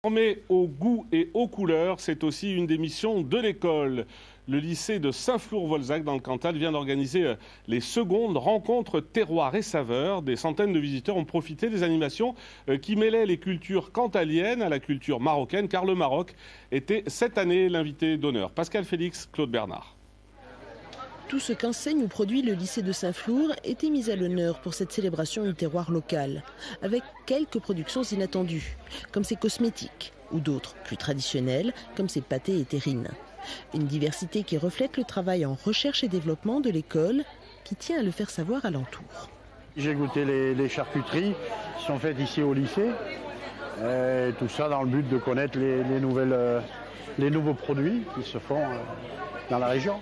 Formé au goût et aux couleurs, c'est aussi une des missions de l'école. Le lycée de Saint-Flour-Volzac dans le Cantal vient d'organiser les secondes rencontres terroirs et saveurs. Des centaines de visiteurs ont profité des animations qui mêlaient les cultures cantaliennes à la culture marocaine, car le Maroc était cette année l'invité d'honneur. Pascal Félix, Claude Bernard. Tout ce qu'enseigne ou produit le lycée de Saint-Flour était mis à l'honneur pour cette célébration du terroir local, avec quelques productions inattendues, comme ses cosmétiques, ou d'autres plus traditionnelles, comme ses pâtés et terrines. Une diversité qui reflète le travail en recherche et développement de l'école, qui tient à le faire savoir alentour. J'ai goûté les charcuteries qui sont faites ici au lycée, et tout ça dans le but de connaître les nouveaux produits qui se font dans la région.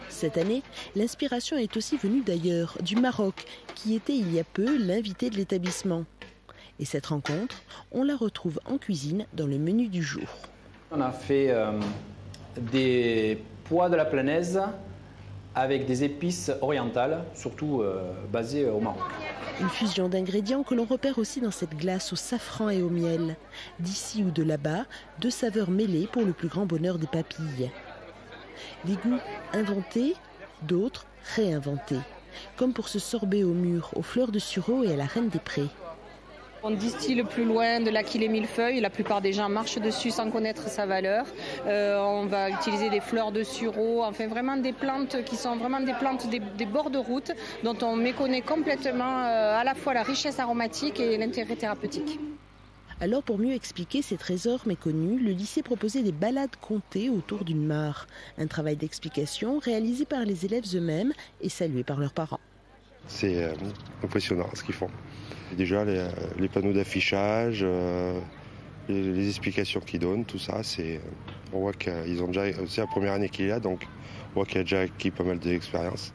Cette année, l'inspiration est aussi venue d'ailleurs, du Maroc, qui était il y a peu l'invité de l'établissement. Et cette rencontre, on la retrouve en cuisine dans le menu du jour. On a fait des pois de la Planaise avec des épices orientales, surtout basées au Maroc. Une fusion d'ingrédients que l'on repère aussi dans cette glace au safran et au miel. D'ici ou de là-bas, deux saveurs mêlées pour le plus grand bonheur des papilles. Des goûts inventés, d'autres réinventés. Comme pour ce sorbet au mûr, aux fleurs de sureau et à la reine des prés. On distille plus loin de l'aquilée millefeuille. La plupart des gens marchent dessus sans connaître sa valeur. On va utiliser des fleurs de sureau, enfin vraiment des plantes qui sont vraiment des plantes des bords de route dont on méconnaît complètement à la fois la richesse aromatique et l'intérêt thérapeutique. Alors pour mieux expliquer ces trésors méconnus, le lycée proposait des balades contées autour d'une mare. Un travail d'explication réalisé par les élèves eux-mêmes et salué par leurs parents. C'est impressionnant ce qu'ils font. Déjà les panneaux d'affichage, les explications qu'ils donnent, tout ça, on voit qu'ils ont déjà, c'est la première année qu'il y a, donc on voit qu'il a déjà acquis pas mal d'expérience.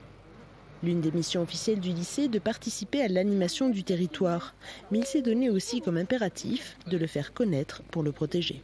L'une des missions officielles du lycée est de participer à l'animation du territoire. Mais il s'est donné aussi comme impératif de le faire connaître pour le protéger.